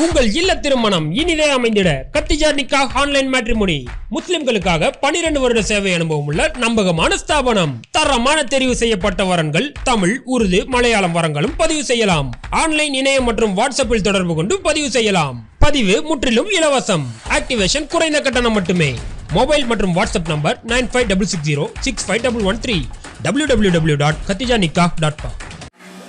உங்கள் இல்ல திருமணம் இனிதே அமைந்திட கத்திஜா நிக்காஹ் ஆன்லைன் மேட்ரிமோனி. முஸ்லிம்களுக்காக 12 வருட சேவை அனுபவம் உள்ள நம்பகமான ஸ்தாபனம். தரமான தெரிவு செய்யப்பட்ட வரன்கள் தமிழ், உருது, மலையாளம் வரங்களும் பதிவு செய்யலாம். ஆன்லைன் இணையம் மற்றும் வாட்ஸ்அப்பில் தொடர்பு கொண்டு பதிவு செய்யலாம். பதிவு முற்றிலும் இலவசம். ஆக்டிவேஷன் குறைந்த கட்டணம் மட்டுமே. மொபைல் மற்றும் வாட்ஸ்அப் நம்பர் 9566065113 www.katijanikah.com.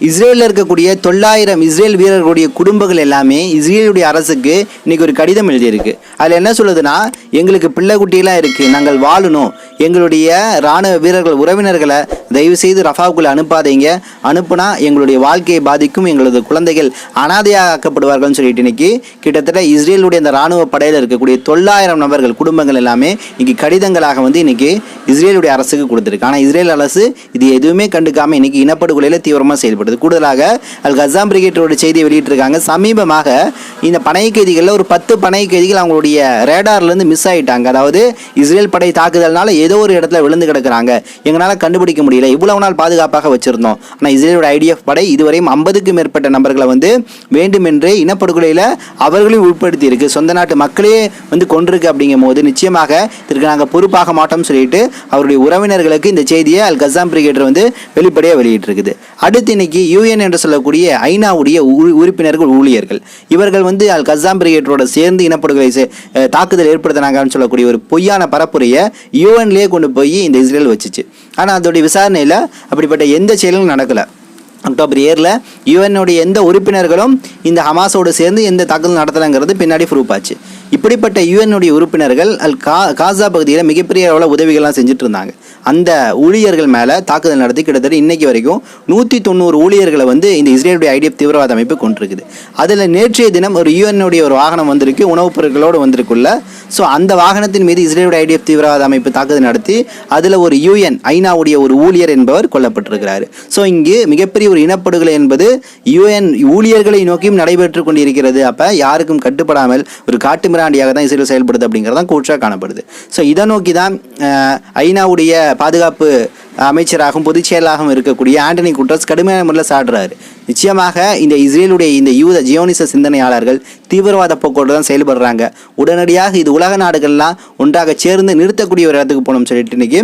இஸ்ரேலில் இருக்கக்கூடிய 900 இஸ்ரேல் வீரர்களுடைய குடும்பங்கள் எல்லாமே இஸ்ரேலுடைய அரசுக்கு இன்னைக்கு ஒரு கடிதம் எழுதியிருக்கு. அதில் என்ன சொல்லுதுன்னா, எங்களுக்கு பிள்ளை குட்டியெல்லாம் இருக்குது, நாங்கள் வாழணும், எங்களுடைய இராணுவ வீரர்கள் உறவினர்களை தயவு செய்து ரஃபாவுக்குள்ளே அனுப்பாதீங்க, அனுப்புனா எங்களுடைய வாழ்க்கையை பாதிக்கும், எங்களது குழந்தைகள் அனாதையாக ஆக்கப்படுவார்கள்னு சொல்லிட்டு இன்னைக்கு கிட்டத்தட்ட இஸ்ரேலுடைய அந்த இராணுவ படையில் இருக்கக்கூடிய 900 நபர்கள் குடும்பங்கள் எல்லாமே இன்னைக்கு கடிதங்களாக இன்னைக்கு இஸ்ரேலுடைய அரசுக்கு கொடுத்துருக்கு. ஆனால் இஸ்ரேல் அரசு இது எதுவுமே கண்டுக்காமல் இன்னைக்கு இனப்படுகொலையில் தீவிரமாக செயல்படுது. கூடுதலாக அல் கசாம் பிரிகேட்டோட செய்தியை வெளியிட்டிருக்காங்க. சமீபமாக இந்த பனை கைதிகளில் ஒரு 10 பனை கைதிகள் அவங்களுடைய ரேடார்லேருந்து மிஸ் ஆகிட்டாங்க. அதாவது இஸ்ரேல் படை தாக்குதல்னால ஏதோ ஒரு இடத்துல விழுந்து கிடக்குறாங்க, எங்களால் கண்டுபிடிக்க முடியல, இவ்வளவு நாள் பாதுகாப்பாக வச்சிருந்தோம். ஆனால் இஸ்ரேலோட IDF படை இதுவரையும் 50க்கும் மேற்பட்ட நபர்களை வேண்டுமென்றே இனப்படுகொலையில் அவர்களையும் உட்படுத்தி இருக்கு, சொந்த நாட்டு மக்களே கொண்டிருக்கு. அப்படிங்கும் போது நிச்சயமாக இதற்கு நாங்கள் பொறுப்பாக மாட்டோம் சொல்லிட்டு அவருடைய உறவினர்களுக்கு இந்த செய்தியை அல் கசாம் பிரிகேட்டர் வெளிப்படையாக வெளியிட்டிருக்குது. அடுத்து இன்னைக்கு UN என்று சொல்லக்கூடிய ஐநாவுடைய உறுப்பினர்கள் ஊழியர்கள் இவர்கள் அல் கசாம் பிரிகேட்டரோட சேர்ந்து இனப்படுகொலை தாக்குதல் ஏற்படுத்தினாங்கன்னு சொல்லக்கூடிய ஒரு பொய்யான பரப்புரையை UNலேயே கொண்டு போய் இந்த இஸ்ரேல் வச்சுச்சு. ஆனால் அதோடைய விசாரணையில் அப்படிப்பட்ட எந்த செயலும் நடக்கலை. அக்டோபர் 7 யுஎன்னுடைய எந்த உறுப்பினர்களும் இந்த ஹமாஸோடு சேர்ந்து எந்த தாக்குதல் நடத்தலைங்கிறது பின்னாடி ப்ரூஃப் ஆச்சு. இப்படிப்பட்ட யுஎன்னுடைய உறுப்பினர்கள் காசா பகுதியில் மிகப்பெரிய அளவில் உதவிகள்லாம் செஞ்சுட்டு இருந்தாங்க. அந்த ஊழியர்கள் மேலே தாக்குதல் நடத்தி கிட்டத்தட்ட இன்னைக்கு வரைக்கும் 190 ஊழியர்களை இந்த இஸ்ரேலுடைய IDF தீவிரவாத அமைப்பு கொண்டிருக்குது. அதில் நேற்றைய தினம் ஒரு யுஎன்னுடைய ஒரு வாகனம் வந்திருக்கு, உணவுப் பொருட்களோடு வந்திருக்குள்ள. ஸோ அந்த வாகனத்தின் மீது இஸ்ரேலுடைய IDF தீவிரவாத அமைப்பு தாக்குதல் நடத்தி அதில் ஒரு ஐநாவுடைய ஒரு ஊழியர் என்பவர் கொல்லப்பட்டிருக்கிறார். ஸோ இங்கு மிகப்பெரிய ஒரு இனப்படுகொலை என்பது UN ஊழியர்களை நோக்கியும் நடைபெற்று கொண்டிருக்கிறது. அப்போ யாருக்கும் கட்டுப்படாமல் ஒரு காட்டு மிராண்டியாக தான் இஸ்ரேல் செயல்படுது அப்படிங்கிறதான் கூற்றாக காணப்படுது. ஸோ இதை நோக்கி தான் ஐநாவுடைய பாதுகாப்பு அமைச்சராகவும் பொதுச் செயலாகவும் இருக்கக்கூடிய ஆண்டனி குட்ரஸ் கடுமையான முறையில் சாடுறாரு. நிச்சயமாக இந்த இஸ்ரேலுடைய இந்த யூத ஜியோனிச சிந்தனையாளர்கள் தீவிரவாத போக்கோடு தான் செயல்படுறாங்க. உடனடியாக இது உலக நாடுகள்லாம் ஒன்றாக சேர்ந்து நிறுத்தக்கூடிய ஒரு இடத்துக்கு போகணும்னு சொல்லிட்டு இன்னைக்கு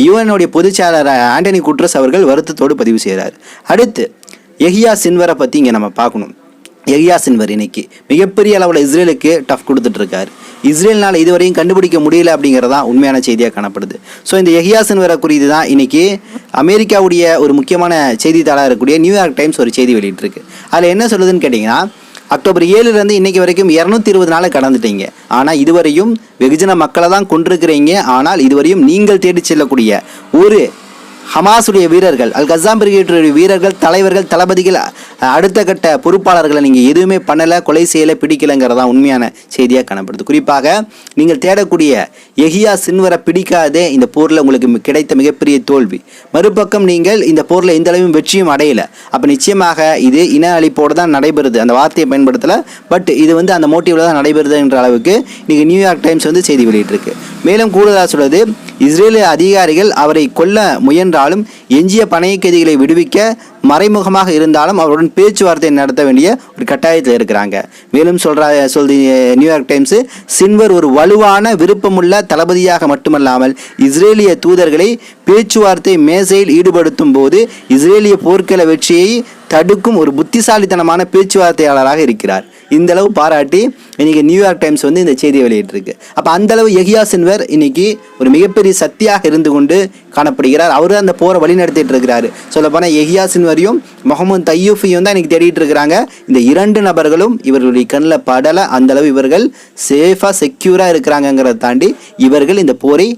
யுஎன்னுடைய பொதுச் செயலாளர் ஆண்டனி குட்ரஸ் அவர்கள் வருத்தத்தோடு பதிவு செய்கிறார். அடுத்து யஹ்யா சின்வரை பற்றி இங்கே நம்ம பார்க்கணும். யஹ்யா சின்வர் இன்னைக்கு மிகப்பெரிய அளவில் இஸ்ரேலுக்கு டஃப் கொடுத்துட்டு இருக்காரு. இஸ்ரேல்னால் இதுவரையும் கண்டுபிடிக்க முடியல அப்படிங்கிறதான் உண்மையான செய்தியாக காணப்படுது. ஸோ இந்த யஹ்யா சின்வரை குறித்து தான் இன்னைக்கு அமெரிக்காவுடைய ஒரு முக்கியமான செய்தித்தாளாக இருக்கக்கூடிய நியூயார்க் டைம்ஸ் ஒரு செய்தி வெளியிட்டிருக்கு. அதில் என்ன சொல்லுதுன்னு கேட்டிங்கன்னா, அக்டோபர் 7 இன்னைக்கு வரைக்கும் 220 நாளை கடந்துட்டீங்க, ஆனால் இதுவரையும் வெகுஜன மக்களை தான் கொண்டிருக்கிறீங்க. ஆனால் இதுவரையும் நீங்கள் தேடி செல்லக்கூடிய ஒரு ஹமாஸுடைய வீரர்கள், அல் கசாம் பிரிகேட்டருடைய வீரர்கள், தலைவர்கள், தளபதிகள், அடுத்த கட்ட பொறுப்பாளர்களை நீங்கள் எதுவுமே பண்ணலை, கொலை செய்யலை, பிடிக்கலைங்கிறதா உண்மையான செய்தியாக காணப்படுது. குறிப்பாக நீங்கள் தேடக்கூடிய யஹ்யா சின்வரை பிடிக்காதே இந்த போரில் உங்களுக்கு கிடைத்த மிகப்பெரிய தோல்வி. மறுபக்கம் நீங்கள் இந்த போரில் எந்த அளவும் வெற்றியும் அடையலை. அப்போ நிச்சயமாக இது இன அழிப்போடு தான் நடைபெறுது. அந்த வார்த்தையை பயன்படுத்தலை, பட் இது அந்த மோட்டிவில் தான் நடைபெறுது என்ற அளவுக்கு நீங்கள் நியூயார்க் டைம்ஸ் செய்தி வெளியிட்டிருக்கு. மேலும் கூடுதலாக சொல்வது, இஸ்ரேலிய அதிகாரிகள் அவரை கொல்ல முயன்றாலும் எஞ்சிய பனை கைதிகளை விடுவிக்க மறைமுகமாக இருந்தாலும் அவருடன் பேச்சுவார்த்தை நடத்த வேண்டிய ஒரு கட்டாயத்தில் இருக்கிறாங்க. மேலும் சொல்றது நியூயார்க் டைம்ஸ், சின்வர் ஒரு வலுவான விருப்பமுள்ள தளபதியாக மட்டுமல்லாமல் இஸ்ரேலிய தூதர்களை பேச்சுவார்த்தை மேசையில் ஈடுபடுத்தும் போது இஸ்ரேலிய போர்க்கள வெற்றியை தடுக்கும் ஒரு புத்திசாலித்தனமான பேச்சுவார்த்தையாளராக இருக்கிறார். இந்த அளவு பாராட்டி இன்னைக்கு நியூயார்க் டைம்ஸ் இந்த செய்தியை வெளியிட்டிருக்கு. அப்போ அந்த அளவு யஹ்யா சின்வர் இன்னைக்கு ஒரு மிகப்பெரிய சக்தியாக இருந்து கொண்டு காணப்படுகிறார். அவர் தான் அந்த போரை வழி நடத்திட்டு இருக்கிறாரு. சொல்லப்போனால் யஹ்யா சின்வரையும் முகமது தையூஃபையும் தான் இன்னைக்கு தேடிட்டு இருக்கிறாங்க. இந்த 2 நபர்களும் இவர்களுடைய கண்ணில் படலை. அந்த அளவு இவர்கள் சேஃபாக செக்யூராக இருக்கிறாங்கிறத தாண்டி இவர்கள் இந்த போரை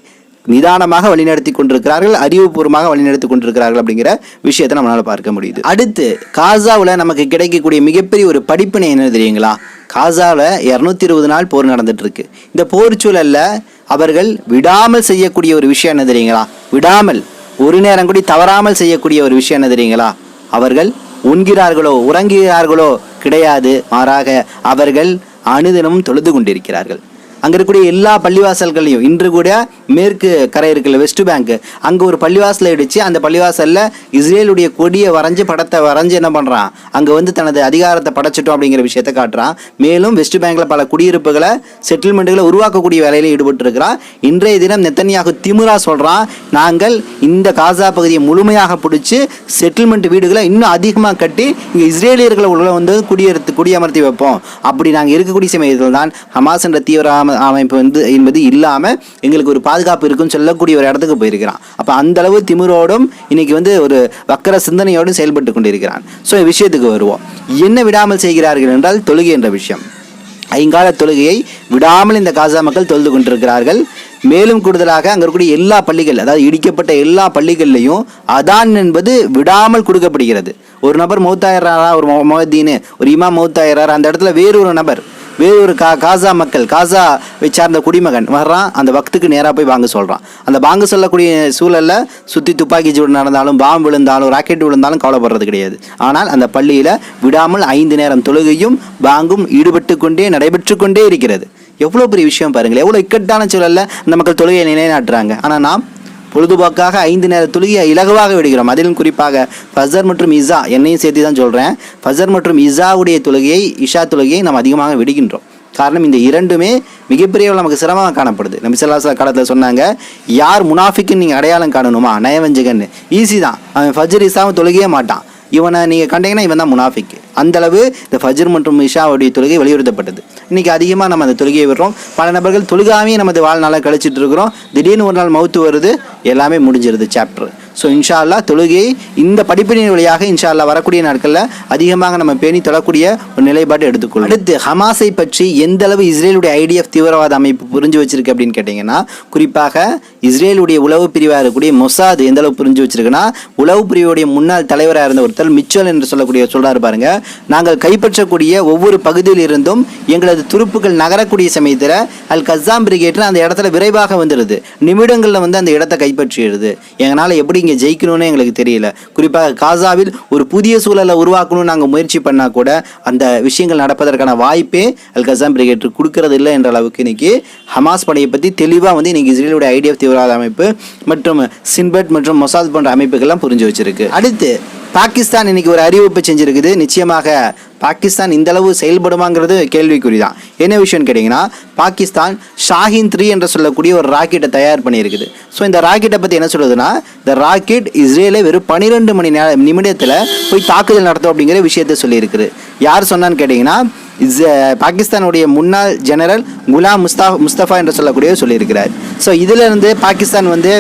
நிதானமாக வழிநடத்தி கொண்டிருக்கிறார்கள், அறிவுபூர்வமாக வழிநடத்தி கொண்டிருக்கிறார்கள் அப்படிங்கிற விஷயத்தை நம்மளால பார்க்க முடியுது. அடுத்து காசாவில் நமக்கு கிடைக்கக்கூடிய மிகப்பெரிய ஒரு படிப்பினை என்ன தெரியுங்களா? காசாவில் 220 நாள் போர் நடந்துட்டு இருக்கு. இந்த போர் சூழலில் அவர்கள் விடாமல் செய்யக்கூடிய ஒரு விஷயம் என்ன தெரியுங்களா? விடாமல் ஒரு நேரம் கூட தவறாமல் செய்யக்கூடிய ஒரு விஷயம் என்ன தெரியுங்களா? அவர்கள் உண்கிறார்களோ உறங்குகிறார்களோ கிடையாது, மாறாக அவர்கள் அனுதினமும் தொழுது கொண்டிருக்கிறார்கள். அங்கே இருக்கக்கூடிய எல்லா பள்ளிவாசல்களையும் இன்று கூட மேற்கு கரை இருக்குல்ல, வெஸ்ட் பேங்க், அங்கே ஒரு பள்ளிவாசலை இடித்து அந்த பள்ளிவாசலில் இஸ்ரேலுடைய கொடியை வரைஞ்சி படத்தை வரைஞ்சி என்ன பண்ணுறான், அங்கே வந்து தனது அதிகாரத்தை படைச்சிட்டோம் அப்படிங்கிற விஷயத்தை காட்டுறான். மேலும் வெஸ்ட் பேங்கில் பல குடியிருப்புகளை செட்டில்மெண்ட்டுகளை உருவாக்கக்கூடிய வேலையில் ஈடுபட்டு இருக்கிறான். இன்றைய தினம் நெத்தன்யாகு திமுறா சொல்கிறான், நாங்கள் இந்த காசா பகுதியை முழுமையாக பிடிச்சி செட்டில்மெண்ட் வீடுகளை இன்னும் அதிகமாக கட்டி இங்கே இஸ்ரேலியர்களை உள்ள வந்து குடியமர்த்தி வைப்போம். அப்படி நாங்கள் இருக்கக்கூடிய சமயத்தில் தான் ஹமாஸ் என்ற தீவிர அமைப்பு வந்து என்பது இல்லாமல் எங்களுக்கு ஒரு பாதுகாப்பு இருக்குன்னு சொல்லக்கூடிய ஒரு இடத்துக்கு போயிருக்கிறான். அப்போ அந்த அளவு திமிரோடும் இன்னைக்கு வந்து ஒரு வக்கர சிந்தனையோடும் செயல்பட்டு கொண்டிருக்கிறான். ஸோ விஷயத்துக்கு வருவோம். என்ன விடாமல் செய்கிறார்கள் என்றால் தொழுகை என்ற விஷயம். ஐங்கால தொழுகையை விடாமல் இந்த காசா மக்கள் தொழுது கொண்டிருக்கிறார்கள். மேலும் கூடுதலாக அங்கே இருக்கக்கூடிய எல்லா பள்ளிகள், அதாவது இடிக்கப்பட்ட எல்லா பள்ளிகள்லையும் அதான் என்பது விடாமல் கொடுக்கப்படுகிறது. ஒரு நபர் மௌத்தாயிராரா, ஒரு முஹத்தீன், ஒரு இமாம் மௌத்தாயிரார், அந்த இடத்துல வேறொரு நபர், வேறொரு காசா மக்கள், காசாவை சார்ந்த குடிமகன் வர்றான், அந்த வக்துக்கு நேராக போய் வாங்க சொல்கிறான். அந்த வாங்க சொல்லக்கூடிய சூழலில் சுற்றி துப்பாக்கி சூடு நடந்தாலும், பாம்பு விழுந்தாலும், ராக்கெட் விழுந்தாலும் கவலைப்படுறது கிடையாது. ஆனால் அந்த பள்ளியில் விடாமல் 5 நேரம் தொழுகையும் பாங்கும் ஈடுபட்டு கொண்டே நடைபெற்று கொண்டே இருக்கிறது. எவ்வளோ பெரிய விஷயம் பாருங்கள், எவ்வளோ இக்கட்டான சூழலில் அந்த மக்கள் தொழுகையை நிலைநாட்டுறாங்க. ஆனால் நாம் பொழுதுபோக்காக 5 நேர தொழுகையை இலகுவாக விடுகிறோம். அதிலும் குறிப்பாக ஃபஜர் மற்றும் இஷா, என்னையும் சேர்த்து தான் சொல்கிறேன், ஃபஜர் மற்றும் இஷாவுடைய தொழுகையை, இஷா தொழுகையை நாம் அதிகமாக விடுகின்றோம். காரணம் இந்த இரண்டுமே மிகப்பெரிய நமக்கு சிரமமாக காணப்படுது. நபி ஸல்லல்லாஹு அலைஹி காலத்தில் சொன்னாங்க, யார் முனாஃபிக்குன்னு நீங்கள் அடையாளம் காணணுமா, நயவஞ்சகன்னு, ஈஸி தான். அவன் ஃபஜர் இஷாவும் தொழுகையே மாட்டான், இவனை நீங்கள் கண்டீங்கன்னா இவன் தான் முனாஃபிக்கு. அந்தளவு இந்த ஃபஜர் மற்றும் இஷாவுடைய தொழுகை வலியுறுத்தப்பட்டது. இன்றைக்கி அதிகமாக நம்ம அந்த தொழுகையை விடுறோம். பல நபர்கள் தொழுகாமே நமது வாழ்நாளாக கழிச்சிட்டு இருக்கிறோம். திடீர்னு ஒரு நாள் மவுத்து வருது, எல்லாமே முடிஞ்சிருது சாப்டர். ஸோ இன்ஷா அல்லாஹ் தொழுகையை இந்த படிப்பினை வழியாக இன்ஷா அல்லாஹ் வரக்கூடிய நாட்களில் அதிகமாக நம்ம பேணி தொழக்கூடிய ஒரு நிலைப்பாடு எடுத்துக்கொள்ளும். அடுத்து ஹமாஸை பற்றி எந்த அளவு இஸ்ரேலுடைய ஐடிஎஃப் தீவிரவாத அமைப்பு புரிஞ்சு வச்சிருக்கு அப்படின்னு கேட்டிங்கன்னா, குறிப்பாக இஸ்ரேலுடைய உளவு பிரிவாக இருக்கக்கூடிய மொசாத் எந்த அளவு புரிஞ்சு வச்சிருக்குன்னா, உளவு பிரிவுடைய முன்னாள் தலைவராக இருந்த ஒருத்தர் மிச்சல் என்று சொல்லக்கூடிய சொல்றாரு பாருங்க, நாங்கள் கைப்பற்றக்கூடிய ஒவ்வொரு பகுதியில் இருந்தும் எங்களது துருப்புகள் நகரக்கூடிய சமயத்தில் அல் கஸாம் பிரிகேட் அந்த இடத்துல விரைவாக வந்துடுது, நிமிடங்களில் வந்து அந்த இடத்தை கைப்பற்றிடுது. எங்களால் எப்படி இங்கே ஜெயிக்கணும்னு எங்களுக்கு தெரியல. குறிப்பாக காசாவில் ஒரு புதிய சூழலை உருவாக்கணும்னு நாங்கள் முயற்சி பண்ணால் கூட அந்த விஷயங்கள் நடப்பதற்கான வாய்ப்பே அல் கஸாம் பிரிகேட் கொடுக்கறது இல்லை என்ற அளவுக்கு இன்னைக்கு ஹமாஸ் படையை பற்றி தெளிவாக வந்து இன்னைக்கு இஸ்ரேலுடைய ஐடிஎஃப் தீவிரவாத அமைப்பு மற்றும் சின்பட் மற்றும் மொசாத் போன்ற அமைப்புகள்லாம் புரிஞ்சு வச்சிருக்கு. அடுத்து பாகிஸ்தான் இன்னைக்கு ஒரு அறிவிப்பு செஞ்சிருக்குது. நிச்சயமாக பாகிஸ்தான் இந்த அளவு செயல்படுமாங்கிறது கேள்விக்குறிதான். என்ன விஷயம்னு கேட்டிங்கன்னா, பாகிஸ்தான் ஷாஹின் 3 என்று சொல்லக்கூடிய ஒரு ராக்கெட்டை தயார் பண்ணியிருக்குது. ஸோ இந்த ராக்கெட்டை பற்றி என்ன சொல்லுதுன்னா, இந்த ராக்கெட் இஸ்ரேலை வெறும் 12 நிமிடத்தில் போய் தாக்குதல் நடத்தும் அப்படிங்கிற விஷயத்தை சொல்லியிருக்குது. யார் சொன்னான்னு கேட்டிங்கன்னா, பாகிஸ்தானுடைய முன்னாள் ஜெனரல் குலாம் முஸ்தபா என்று சொல்லக்கூடிய சொல்லியிருக்கிறார். ஸோ இதிலிருந்து பாகிஸ்தான் வந்து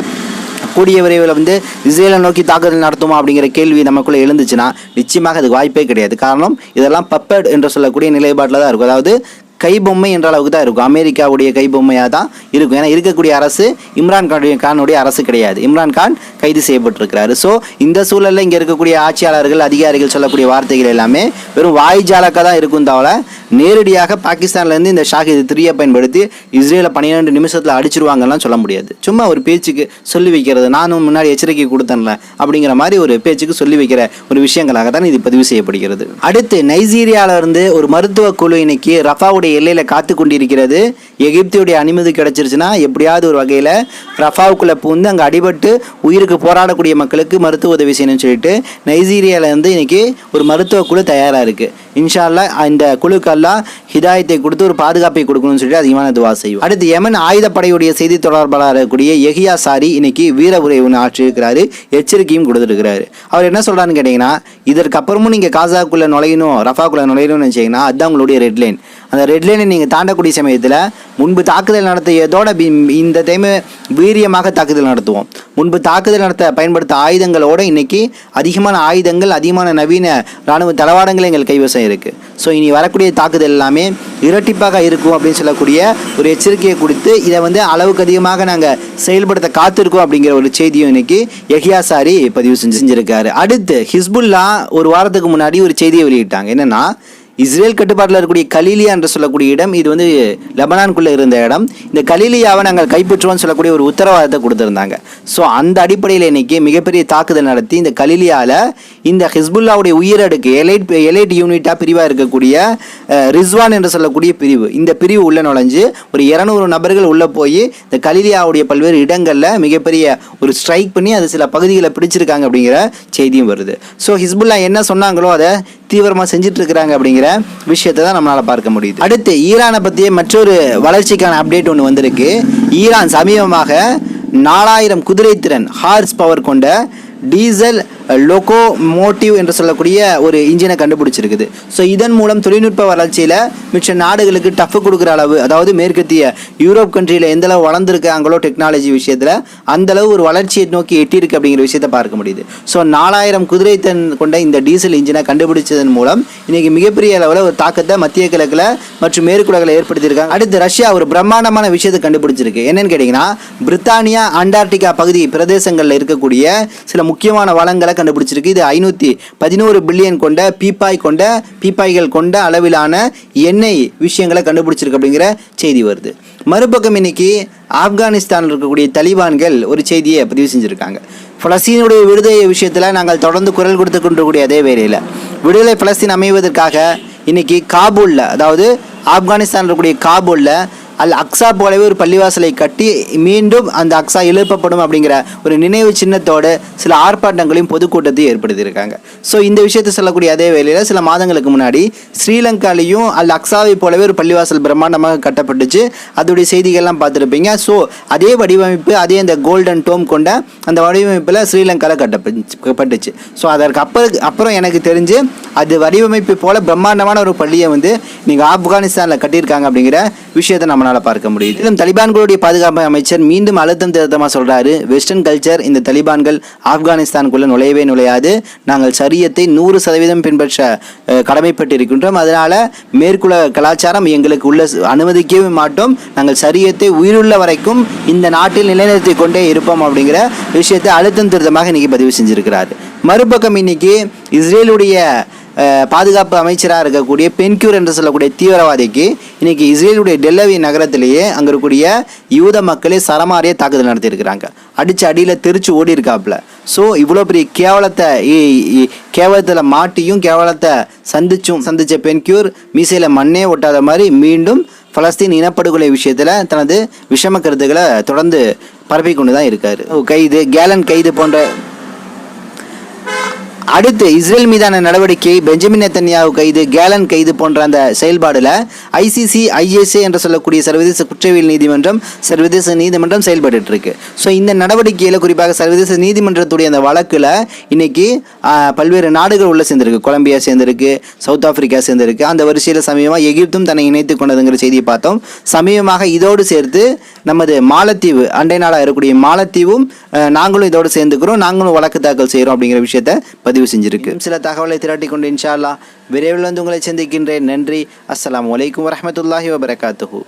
கூடிய விரைவில் வந்து இஸ்ரேலை நோக்கி தாக்குதல் நடத்துமா அப்படிங்கிற கேள்வி நமக்குள்ளே எழுந்துச்சுன்னா நிச்சயமாக அதுக்கு வாய்ப்பே கிடையாது. காரணம் இதெல்லாம் பப்பட் என்று சொல்லக்கூடிய நிலைப்பாட்டில் தான் இருக்கும். அதாவது கைபொம்மை என்ற அளவுக்கு தான் இருக்கும். அமெரிக்காவுடைய கைபொம்மையாக தான் இருக்கும். ஏன்னா இருக்கக்கூடிய அரசு இம்ரான் கானுடைய அரசு கிடையாது. இம்ரான் கான் கைது செய்யப்பட்டிருக்கிறாரு. ஸோ இந்த சூழலில் இங்கே இருக்கக்கூடிய ஆட்சியாளர்கள், அதிகாரிகள் சொல்லக்கூடிய வார்த்தைகள் எல்லாமே வெறும் வாய்ஜாலக்காக தான் இருக்கும். தவிர நேரடியாக பாகிஸ்தான்லேருந்து இந்த ஷாஹித் 3 பயன்படுத்தி இஸ்ரேலை 12 நிமிஷத்தில் அடிச்சிருவாங்கலாம் சொல்ல முடியாது. சும்மா ஒரு பேச்சுக்கு சொல்லி வைக்கிறது, நானும் முன்னாடி எச்சரிக்கை கொடுத்தேன்ல அப்படிங்கிற மாதிரி ஒரு பேச்சுக்கு சொல்லி வைக்கிற ஒரு விஷயங்களாக தான் இது பதிவு செய்யப்படுகிறது. அடுத்து நைஜீரியாவிலிருந்து ஒரு மருத்துவ குழு இன்னைக்கு ரஃபாவுடைய எல்லையில் காத்து கொண்டிருக்கிறது. எகிப்தியுடைய அனுமதி கிடைச்சிருச்சுன்னா எப்படியாவது ஒரு வகையில் ரஃபாவுக்குள்ளே பூந்து அங்கே அடிபட்டு உயிருக்கு போராடக்கூடிய மக்களுக்கு மருத்துவ உதவி செய்யணும்னு சொல்லிட்டு நைஜீரியாவிலேருந்து இன்னைக்கு ஒரு மருத்துவ குழு தயாராக இருக்குது. இன்ஷா அல்லாஹ் இந்த குழுக்கெல்லாம் ஹிதாயத்தை கொடுத்து ஒரு பாதுகாப்பை கொடுக்கணும்னு சொல்லிட்டு அதிகமான துவா செய்யும். அடுத்து யமன் ஆயுதப்படையுடைய செய்தி தொடர்பாளர் இருக்கக்கூடிய யஹியா சாரி இன்னைக்கு வீர உரை ஒன்று ஆற்றிருக்கிறாரு, எச்சரிக்கையும் கொடுத்துருக்கிறாரு. அவர் என்ன சொல்கிறான்னு கேட்டிங்கன்னா, இதற்கு அப்புறமும் நீங்கள் காசாக்குள்ளே நுழையணும், ரஃபாக்குள்ளே நுழையணும்னு நினச்சிங்கன்னா அதுதான் உங்களுடைய ரெட்லைன். அந்த ரெட்லைனை நீங்கள் தாண்டக்கூடிய சமயத்தில் முன்பு தாக்குதல் நடத்தியதோட இந்த டைமு வீரியமாக தாக்குதல் நடத்துவோம். முன்பு தாக்குதல் நடத்த பயன்படுத்த ஆயுதங்களோடு இன்னைக்கு அதிகமான ஆயுதங்கள், அதிகமான நவீன இராணுவ தளவாடங்கள் எங்கள் கைவசம் இருக்குது. ஸோ இனி வரக்கூடிய தாக்குதல் எல்லாமே இரட்டிப்பாக இருக்கும் அப்படின்னு சொல்லக்கூடிய ஒரு எச்சரிக்கையை கொடுத்து இதை வந்து அளவுக்கு அதிகமாக நாங்கள் செயல்படுத்த காத்திருக்கோம் அப்படிங்கிற ஒரு செய்தியும் இன்னைக்கு யஹியா சாரி பதிவு செஞ்சிருக்காரு. அடுத்து ஹிஸ்புல்லா ஒரு வாரத்துக்கு முன்னாடி ஒரு செய்தியை வெளியிட்டாங்க. என்னன்னா, இஸ்ரேல் கட்டுப்பாட்டில் இருக்கக்கூடிய கலீலியா என்று சொல்லக்கூடிய இடம், இது வந்து லெபனானுக்குள்ளே இருந்த இடம். இந்த கலீலியாவை நாங்கள் கைப்பற்றுவோம்னு சொல்லக்கூடிய ஒரு உத்தரவாதத்தை கொடுத்துருந்தாங்க. ஸோ அந்த அடிப்படையில் இன்னைக்கு மிகப்பெரிய தாக்குதல் நடத்தி இந்த கலீலியாவில் இந்த ஹிஸ்புல்லாவுடைய உயரடுக்கு எலைட் யூனிட்டாக பிரிவாக இருக்கக்கூடிய ரிஸ்வான் என்று சொல்லக்கூடிய பிரிவு, இந்த பிரிவு உள்ள நுழைஞ்சு ஒரு 200 நபர்கள் உள்ளே போய் இந்த கலீலியாவுடைய பல்வேறு இடங்களில் மிகப்பெரிய ஒரு ஸ்ட்ரைக் பண்ணி அது சில பகுதிகளை பிடிச்சிருக்காங்க அப்படிங்கிற செய்தியும் வருது. ஸோ ஹிஸ்புல்லா என்ன சொன்னாங்களோ அதை தீவிரமாக செஞ்சுட்டு இருக்கிறாங்க அப்படிங்கிற விஷயத்தை தான் நம்மளால் பார்க்க முடியுது. அடுத்து ஈரானை பற்றிய மற்றொரு வளர்ச்சிக்கான அப்டேட் ஒன்று வந்திருக்கு. ஈரான் சமீபமாக 4000 குதிரை திறன் ஹார்ஸ் பவர் கொண்ட டீசல் லோகோமோட்டிவ் என்று சொல்லக்கூடிய ஒரு இன்ஜினை கண்டுபிடிச்சிருக்குது. ஸோ இதன் மூலம் தொழில்நுட்ப வளர்ச்சியில் மிச்ச நாடுகளுக்கு டஃப் கொடுக்குற அளவு, அதாவது மேற்கத்திய யூரோப் கண்ட்ரியில் எந்த அளவு வளர்ந்துருக்காங்களோ டெக்னாலஜி விஷயத்தில் அந்தளவு ஒரு வளர்ச்சியை நோக்கி எட்டியிருக்கு அப்படிங்கிற விஷயத்தை பார்க்க முடியுது. ஸோ 4000 குதிரை திறன் கொண்ட இந்த டீசல் இன்ஜினை கண்டுபிடிச்சதன் மூலம் இன்றைக்கி மிகப்பெரிய அளவில் ஒரு தாக்கத்தை மத்திய கிழக்கில் மற்றும் மேற்குலகில் ஏற்படுத்தியிருக்காங்க. அடுத்து ரஷ்யா ஒரு பிரம்மாண்டமான விஷயத்தை கண்டுபிடிச்சிருக்கு. என்னன்னு கேட்டிங்கன்னா, பிரித்தானியா அண்டார்டிகா பகுதி பிரதேசங்களில் இருக்கக்கூடிய சில முக்கியமான வளங்களை கண்டுபிடிச்சிருக்கு. இது 511 பில்லியன் கொண்ட பீப்பாய்கள் கொண்ட அளவிலான எண்ணெய் விஷயங்களை கண்டுபிடிச்சிருக்கு அப்படிங்கிற செய்தி வருது. மறுபக்கம் இன்னைக்கு ஆப்கானிஸ்தானில் இருக்கக்கூடிய தலிபான்கள் ஒரு செய்தியை பதிவு செஞ்சுருக்காங்க. பலஸ்தீனுடைய விடுதலை விஷயத்தில் நாங்கள் தொடர்ந்து குரல் கொடுத்து கொண்டிருக்கக்கூடிய அதே வேளையில் விடுதலை பலஸ்தீன் அமைவதற்காக இன்னைக்கு காபூலில், அதாவது ஆப்கானிஸ்தானில் இருக்கக்கூடிய காபூலில் அல் அக்ஸா போலவே ஒரு பள்ளிவாசலை கட்டி மீண்டும் அந்த அக்ஸா எழுப்பப்படும் அப்படிங்கிற ஒரு நினைவு சின்னத்தோடு சில ஆர்ப்பாட்டங்களையும் பொதுக்கூட்டத்தையும் ஏற்படுத்தியிருக்காங்க. ஸோ இந்த விஷயத்தை சொல்லக்கூடிய அதே வேளையில் சில மாதங்களுக்கு முன்னாடி ஸ்ரீலங்காலையும் அல் அக்ஸாவை போலவே ஒரு பள்ளிவாசல் பிரம்மாண்டமாக கட்டப்பட்டுச்சு. அதோடைய செய்திகள்லாம் பார்த்துருப்பீங்க. ஸோ அதே வடிவமைப்பு, அதே அந்த கோல்டன் டோம் கொண்ட அந்த வடிவமைப்பில் ஸ்ரீலங்காவில் கட்டப்பட்டுச்சு. ஸோ அதற்கு அப்புறம் எனக்கு தெரிஞ்சு அது வடிவமைப்பு போல் பிரம்மாண்டமான ஒரு பள்ளியை வந்து நீங்கள் ஆப்கானிஸ்தானில் கட்டியிருக்காங்க அப்படிங்கிற விஷயத்தை நம்மளால் பார்க்க முடியுது. இன்னும் தலிபான்களுடைய பாதுகாப்பு அமைச்சர் மீண்டும் அழுத்தம் திருத்தமாக சொல்றாரு, வெஸ்டர்ன் கல்ச்சர் இந்த தலிபான்கள் ஆப்கானிஸ்தானுக்குள்ள நுழையாது, நாங்கள் சரியத்தை 100% பின்பற்ற கடமைப்பட்டு இருக்கின்றோம், அதனால மேற்குல கலாச்சாரம் எங்களுக்கு உள்ள அனுமதிக்கவே மாட்டோம், நாங்கள் சரியத்தை உயிருள்ள வரைக்கும் இந்த நாட்டில் நிலைநிறுத்தி கொண்டே இருப்போம் அப்படிங்கிற விஷயத்தை அழுத்தம் திருத்தமாக இன்னைக்கு பதிவு செஞ்சிருக்கிறார். மறுபக்கம் இன்னைக்கு இஸ்ரேலுடைய பாதுகாப்பு அமைச்சராக இருக்கக்கூடிய பென்க்யூர் என்று சொல்லக்கூடிய தீவிரவாதிக்கு இன்னைக்கு இஸ்ரேலுடைய டெல்லவி நகரத்திலேயே அங்கே இருக்கக்கூடிய யூத மக்களே சரமாரியாக தாக்குதல் நடத்தியிருக்கிறாங்க. அடித்து அடியில் தெரிச்சு ஓடி இருக்காப்புல. ஸோ இவ்வளோ பெரிய கேவலத்தில் மாட்டியும் கேவலத்தை சந்தித்த பென்க்யூர் மீசையில் மண்ணே ஒட்டாத மாதிரி மீண்டும் பலஸ்தீன் இனப்படுகொலை விஷயத்தில் தனது விஷம கருத்துக்களை தொடர்ந்து பரப்பி கொண்டு தான் இருக்கார். கேலன் கைது போன்ற அடுத்து இஸ்ரேல் மீதான நடவடிக்கை, பெஞ்சமின் நெத்தன்யாஹு கைது, கேலன் கைது போன்ற அந்த செயல்பாடுல ஐசிசி ஐஎஸ்ஏ என்று சொல்லக்கூடிய சர்வதேச குற்றவியல் நீதிமன்றம் செயல்பட்டு இருக்கு. ஸோ இந்த நடவடிக்கையில் குறிப்பாக சர்வதேச நீதிமன்றத்துடைய அந்த வழக்கில் இன்னைக்கு பல்வேறு நாடுகள் உள்ள சேர்ந்திருக்கு. கொலம்பியா சேர்ந்திருக்கு, சவுத் ஆப்பிரிக்கா சேர்ந்திருக்கு. அந்த வரிசையில் சமீபமாக எகிப்தும் தன்னை இணைத்துக் கொண்டதுங்கிற செய்தியை பார்த்தோம். சமீபமாக இதோடு சேர்த்து நமது மாலத்தீவு, அண்டை நாடாக இருக்கக்கூடிய மாலத்தீவும் நாங்களும் இதோடு சேர்ந்துக்கிறோம், நாங்களும் வழக்கு தாக்கல் செய்கிறோம் அப்படிங்கிற விஷயத்தை பதிவு செஞ்சிருக்கு. சில தகவலை திரட்டி கொண்டு இன்ஷா அல்லாஹ் விரைவில் வந்து உங்களை சந்திக்கின்றேன். நன்றி. அஸ்ஸலாமு அலைக்கும் வரஹ்மத்துல்லாஹி வபரகாத்துஹு.